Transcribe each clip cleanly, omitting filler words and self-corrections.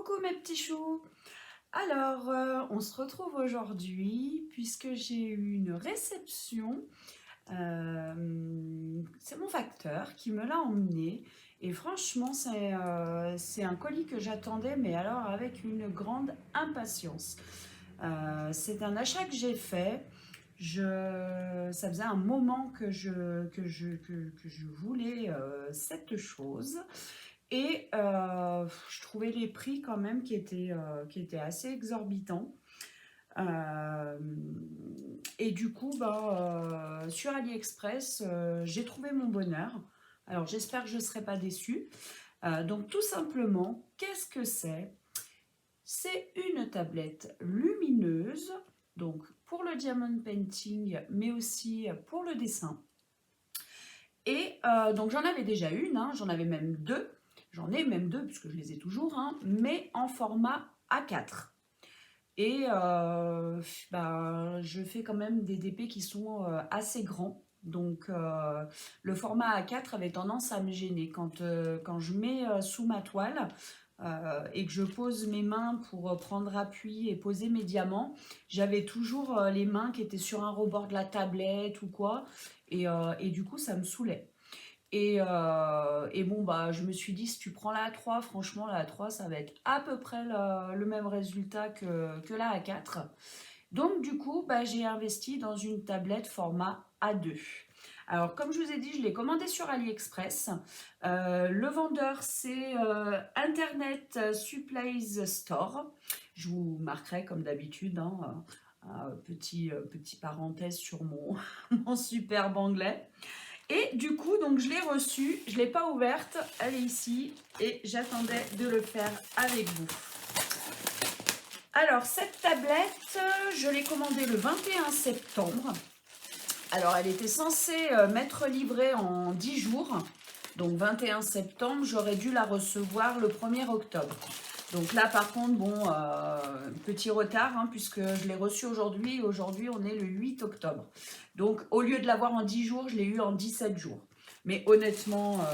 Coucou mes petits choux. Alors, on se retrouve aujourd'hui puisque j'ai eu une réception. C'est mon facteur qui me l'a emmené et franchement, c'est un colis que j'attendais, mais alors avec une grande impatience. C'est un achat que j'ai fait. Ça faisait un moment que je voulais cette chose. Et je trouvais les prix quand même qui étaient assez exorbitants. Euh, et du coup, sur AliExpress, j'ai trouvé mon bonheur. Alors j'espère que je ne serai pas déçue. Donc tout simplement, qu'est-ce que c'est? C'est une tablette lumineuse, donc pour le diamond painting, mais aussi pour le dessin. Et donc j'en avais déjà une, hein, j'en avais même deux. J'en ai même deux, puisque je les ai toujours, hein, mais en format A4. Et je fais quand même des DP qui sont assez grands. Donc le format A4 avait tendance à me gêner. Quand je mets sous ma toile et que je pose mes mains pour prendre appui et poser mes diamants, j'avais toujours les mains qui étaient sur un rebord de la tablette ou quoi. Et du coup, ça me saoulait. Et bon, je me suis dit, si tu prends la A3, franchement, la A3, ça va être à peu près le même résultat que la A4. Donc, du coup, j'ai investi dans une tablette format A2. Alors, comme je vous ai dit, je l'ai commandé sur AliExpress. Le vendeur, c'est Internet Supplies Store. Je vous marquerai, comme d'habitude, hein, petit parenthèse sur mon superbe anglais. Et du coup, donc je l'ai reçue, je ne l'ai pas ouverte, elle est ici et j'attendais de le faire avec vous. Alors, cette tablette, je l'ai commandée le 21 septembre. Alors, elle était censée m'être livrée en 10 jours. Donc, 21 septembre, j'aurais dû la recevoir le 1er octobre. Donc là, par contre, petit retard, hein, puisque je l'ai reçu aujourd'hui. Aujourd'hui, on est le 8 octobre. Donc, au lieu de l'avoir en 10 jours, je l'ai eu en 17 jours. Mais honnêtement,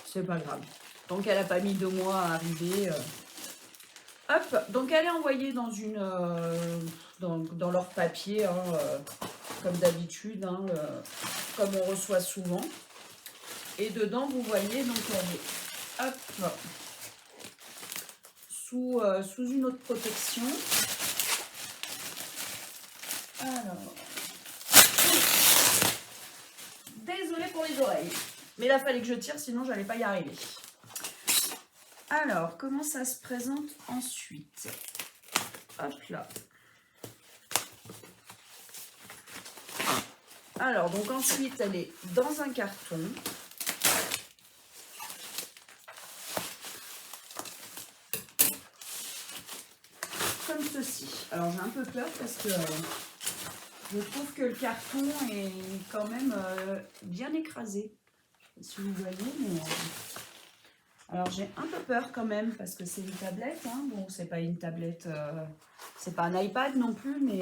c'est pas grave. Donc, elle n'a pas mis 2 mois à arriver. Hop, donc elle est envoyée dans leur papier, hein, comme d'habitude, hein, comme on reçoit souvent. Et dedans, vous voyez, donc elle est, hop, sous une autre protection. Alors, désolée pour les oreilles, mais là, il fallait que je tire, sinon, je n'allais pas y arriver. Alors, comment ça se présente ensuite? Hop là. Alors, donc ensuite, elle est dans un carton. Comme ceci. Alors, j'ai un peu peur parce que je trouve que le carton est quand même bien écrasé. Je ne sais pas si vous voyez, mais... Alors, j'ai un peu peur quand même parce que c'est une tablette. Hein. Bon, c'est pas une tablette... c'est pas un iPad non plus, mais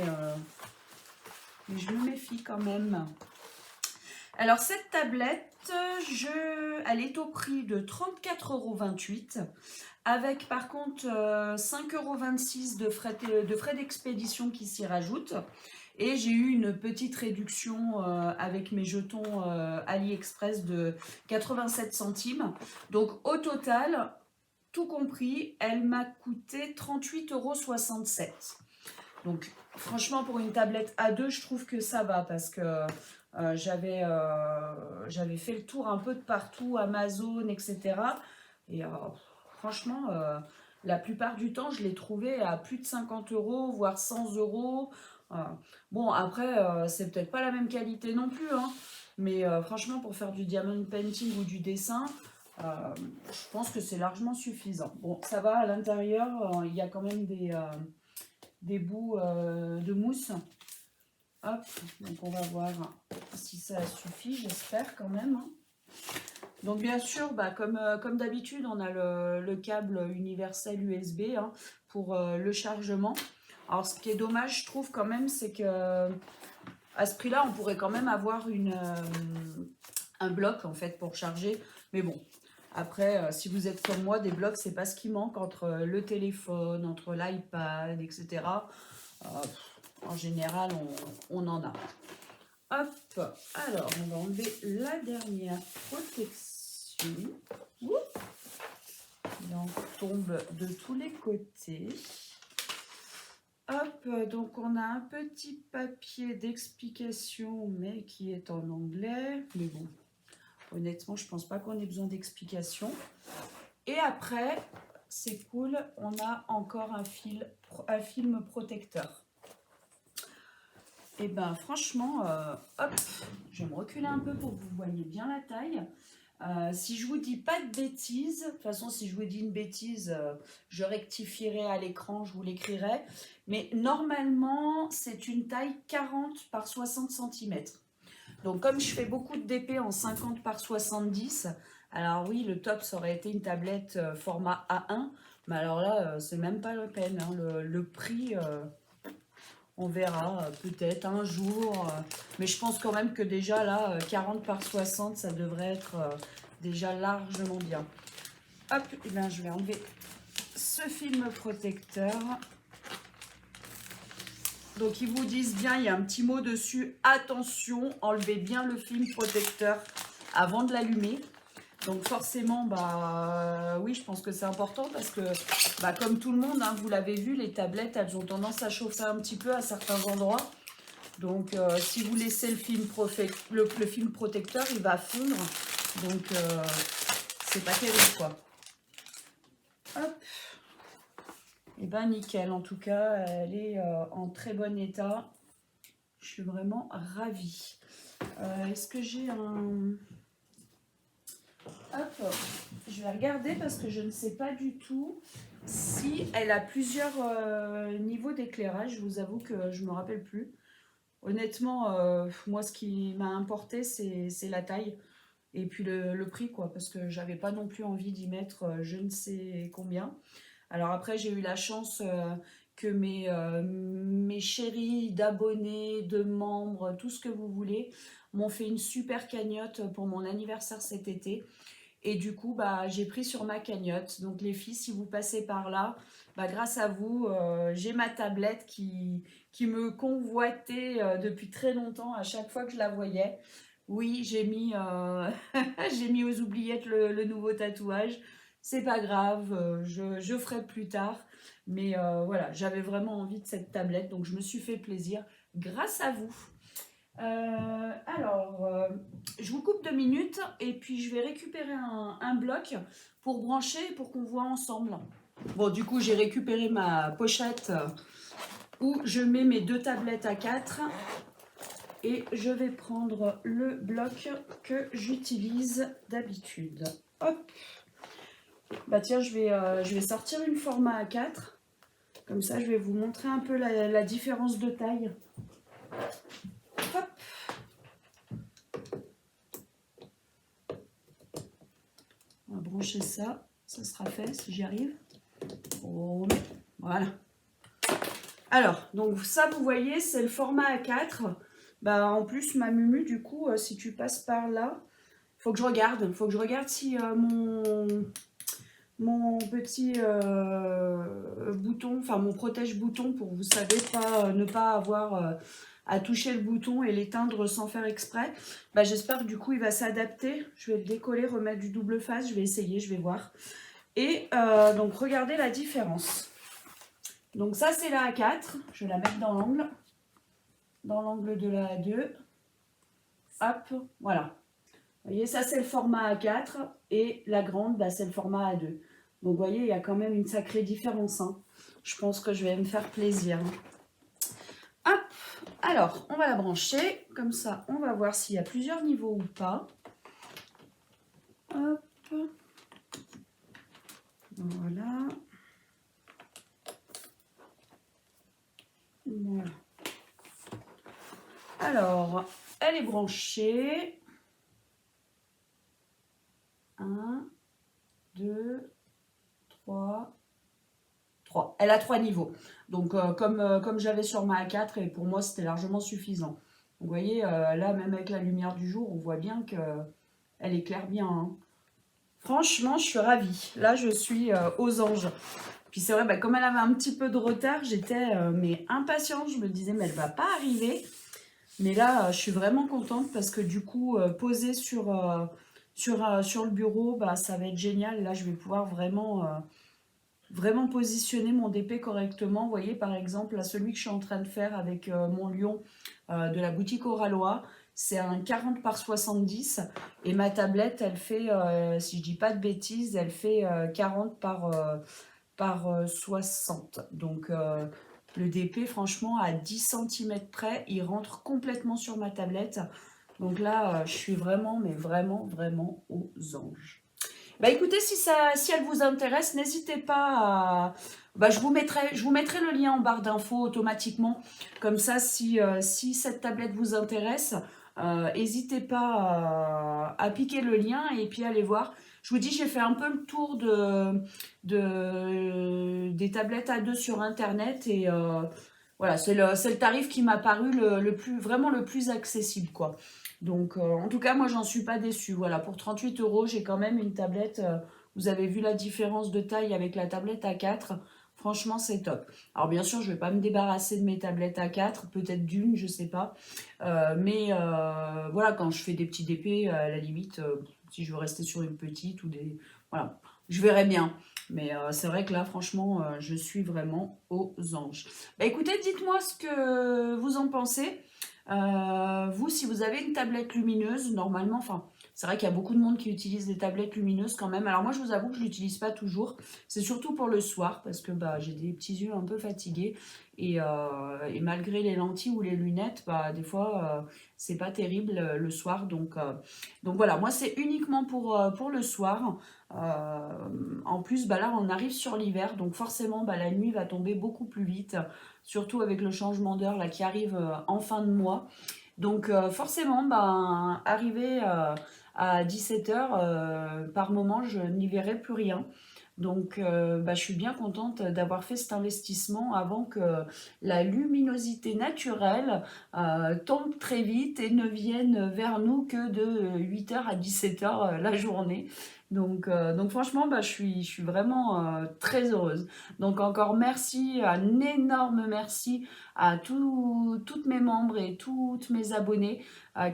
je me méfie quand même. Alors, cette tablette, elle est au prix de 34,28 € avec par contre 5,26 € de frais d'expédition qui s'y rajoutent. Et j'ai eu une petite réduction avec mes jetons AliExpress de 87 centimes. Donc au total, tout compris, elle m'a coûté 38,67 €. Donc franchement, pour une tablette A2, je trouve que ça va parce que j'avais fait le tour un peu de partout, Amazon, etc. Et franchement, la plupart du temps, je l'ai trouvé à plus de 50 €, voire 100 €. Bon, après, c'est peut-être pas la même qualité non plus, hein, mais franchement, pour faire du diamond painting ou du dessin, je pense que c'est largement suffisant. Bon, ça va, à l'intérieur, il y a quand même des bouts de mousse. Hop, donc on va voir si ça suffit, j'espère quand même. Hein. Donc bien sûr, comme d'habitude, on a le câble universel USB hein, pour le chargement. Alors ce qui est dommage, je trouve quand même, c'est que à ce prix-là, on pourrait quand même avoir un bloc en fait pour charger. Mais bon, Après, si vous êtes comme moi, des blocs, c'est pas ce qui manque entre le téléphone, entre l'iPad, etc. En général, on en a. Hop, alors on va enlever la dernière protection. Ouh, il en tombe de tous les côtés. Hop, donc on a un petit papier d'explication, mais qui est en anglais. Mais bon, honnêtement, je pense pas qu'on ait besoin d'explication. Et après, c'est cool, on a encore un film protecteur. Et ben franchement, hop, je vais me reculer un peu pour que vous voyez bien la taille. Si je vous dis pas de bêtises, de toute façon si je vous dis une bêtise, je rectifierai à l'écran, je vous l'écrirai. Mais normalement, c'est une taille 40 par 60 cm. Donc comme je fais beaucoup de DP en 50 par 70, alors oui, le top, ça aurait été une tablette format A1. Mais alors là, c'est même pas la peine. Hein. Le prix, on verra peut-être un jour. Mais je pense quand même que déjà là, 40 par 60, ça devrait être déjà largement bien. Hop, et bien je vais enlever ce film protecteur. Donc ils vous disent bien, il y a un petit mot dessus, attention, enlevez bien le film protecteur avant de l'allumer. Donc forcément, oui, je pense que c'est important parce que, comme tout le monde, hein, vous l'avez vu, les tablettes, elles ont tendance à chauffer un petit peu à certains endroits. Donc si vous laissez le film protecteur, il va fondre. Donc c'est pas terrible, quoi. Hop. Et ben nickel, en tout cas, elle est en très bon état. Je suis vraiment ravie. Est-ce que j'ai un... Hop, je vais regarder parce que je ne sais pas du tout si elle a plusieurs niveaux d'éclairage. Je vous avoue que je ne me rappelle plus. Honnêtement, moi, ce qui m'a importé, c'est la taille et puis le prix, quoi, parce que j'avais pas non plus envie d'y mettre je ne sais combien. Alors après, j'ai eu la chance que mes chéris d'abonnés, de membres, tout ce que vous voulez, m'ont fait une super cagnotte pour mon anniversaire cet été. Et du coup, j'ai pris sur ma cagnotte. Donc les filles, si vous passez par là, grâce à vous, j'ai ma tablette qui me convoitait depuis très longtemps à chaque fois que je la voyais. Oui, j'ai mis, j'ai mis aux oubliettes le nouveau tatouage. C'est pas grave, je ferai plus tard. Mais voilà, j'avais vraiment envie de cette tablette, donc je me suis fait plaisir grâce à vous. Je vous coupe 2 minutes et puis je vais récupérer un bloc pour brancher et pour qu'on voit ensemble. Bon, du coup, j'ai récupéré ma pochette où je mets mes 2 tablettes A4 et je vais prendre le bloc que j'utilise d'habitude. Hop. Tiens, je vais sortir une format A4. Comme ça, je vais vous montrer un peu la différence de taille. Hop. On va brancher ça. Ça sera fait si j'y arrive. Oh, voilà. Alors, donc ça, vous voyez, c'est le format A4. En plus, ma Mumu, du coup, si tu passes par là, faut que je regarde. Faut que je regarde si mon petit bouton, enfin mon protège-bouton pour, vous savez, ne pas avoir à toucher le bouton et l'éteindre sans faire exprès. J'espère que du coup il va s'adapter. Je vais le décoller, remettre du double face. Je vais essayer, je vais voir. Et donc regardez la différence. Donc ça c'est la A4. Je vais la mettre dans l'angle de la A2. Hop, voilà. Vous voyez, ça c'est le format A4 et la grande, c'est le format A2. Donc vous voyez, il y a quand même une sacrée différence. Hein. Je pense que je vais me faire plaisir. Hop, alors on va la brancher. Comme ça, on va voir s'il y a plusieurs niveaux ou pas. Hop. Voilà. Voilà. Alors, elle est branchée. 1, 2, 3. Elle a 3 niveaux. Donc, comme j'avais sur ma A4, et pour moi, c'était largement suffisant. Donc, vous voyez, là, même avec la lumière du jour, on voit bien qu'elle éclaire bien. Hein. Franchement, je suis ravie. Là, je suis aux anges. Puis c'est vrai, bah, comme elle avait un petit peu de retard, j'étais mais impatiente. Je me disais, mais elle va pas arriver. Mais là, je suis vraiment contente parce que du coup, poser sur le bureau, bah, ça va être génial. Là, je vais pouvoir vraiment positionner mon DP correctement. Vous voyez, par exemple, là, celui que je suis en train de faire avec mon lion de la boutique Oralois, c'est un 40 par 70 et ma tablette, elle fait, si je dis pas de bêtises, elle fait 40 par 60. Donc, le DP, franchement, à 10 centimètres près, il rentre complètement sur ma tablette. Donc là, je suis vraiment, mais vraiment, vraiment aux anges. Bah écoutez, si elle vous intéresse, n'hésitez pas à... Bah, je vous mettrai le lien en barre d'infos automatiquement. Comme ça, si cette tablette vous intéresse, n'hésitez pas à piquer le lien et puis aller voir. Je vous dis, j'ai fait un peu le tour des tablettes A2 sur Internet et voilà, c'est le tarif qui m'a paru vraiment le plus accessible, quoi. Donc, en tout cas, moi, j'en suis pas déçue. Voilà, pour 38 euros, j'ai quand même une tablette. Vous avez vu la différence de taille avec la tablette A4. Franchement, c'est top. Alors, bien sûr, je vais pas me débarrasser de mes tablettes A4, peut-être d'une, je sais pas. Mais voilà, quand je fais des petits DP, à la limite, si je veux rester sur une petite ou des. Voilà, je verrai bien. Mais c'est vrai que là, franchement, je suis vraiment aux anges. Bah, écoutez, dites-moi ce que vous en pensez. Vous, si vous avez une tablette lumineuse, normalement, enfin, c'est vrai qu'il y a beaucoup de monde qui utilise des tablettes lumineuses quand même. Alors moi, je vous avoue que je ne l'utilise pas toujours. C'est surtout pour le soir parce que bah, j'ai des petits yeux un peu fatigués. Et malgré les lentilles ou les lunettes, bah, des fois, c'est pas terrible le soir. Donc voilà, moi, c'est uniquement pour le soir. En plus, bah, là, on arrive sur l'hiver. Donc forcément, bah, la nuit va tomber beaucoup plus vite surtout avec le changement d'heure là qui arrive en fin de mois. Donc forcément, ben, arrivé à 17h, par moment, je n'y verrai plus rien. Donc bah, je suis bien contente d'avoir fait cet investissement avant que la luminosité naturelle tombe très vite et ne vienne vers nous que de 8h à 17h la journée. Donc franchement, bah, je suis vraiment très heureuse. Donc encore merci, un énorme merci à toutes mes membres et toutes mes abonnés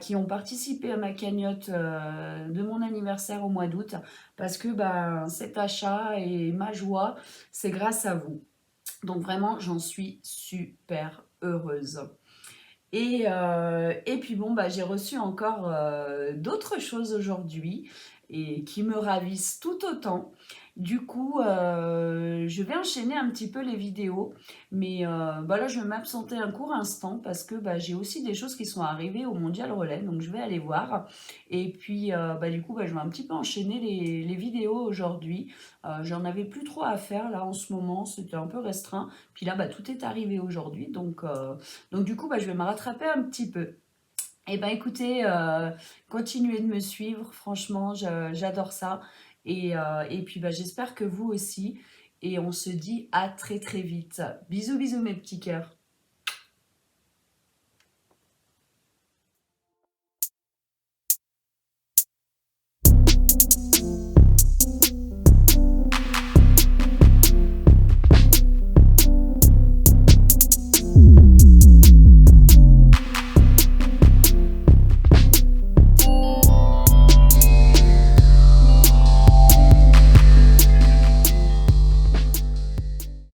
qui ont participé à ma cagnotte de mon anniversaire au mois d'août parce que ben, cet achat et ma joie, c'est grâce à vous. Donc vraiment, j'en suis super heureuse. Et puis bon, bah, j'ai reçu encore d'autres choses aujourd'hui et qui me ravissent tout autant. Du coup, je vais enchaîner un petit peu les vidéos, mais bah là, je vais m'absenter un court instant parce que bah, j'ai aussi des choses qui sont arrivées au Mondial Relais, donc je vais aller voir. Et puis, bah, du coup, bah, je vais un petit peu enchaîner les vidéos aujourd'hui. J'en avais plus trop à faire là en ce moment, c'était un peu restreint. Puis là, bah, tout est arrivé aujourd'hui, donc du coup, bah, je vais me rattraper un petit peu. Et ben écoutez, continuez de me suivre, franchement, j'adore ça. Et puis bah, j'espère que vous aussi. Et on se dit à très très vite. Bisous bisous mes petits cœurs.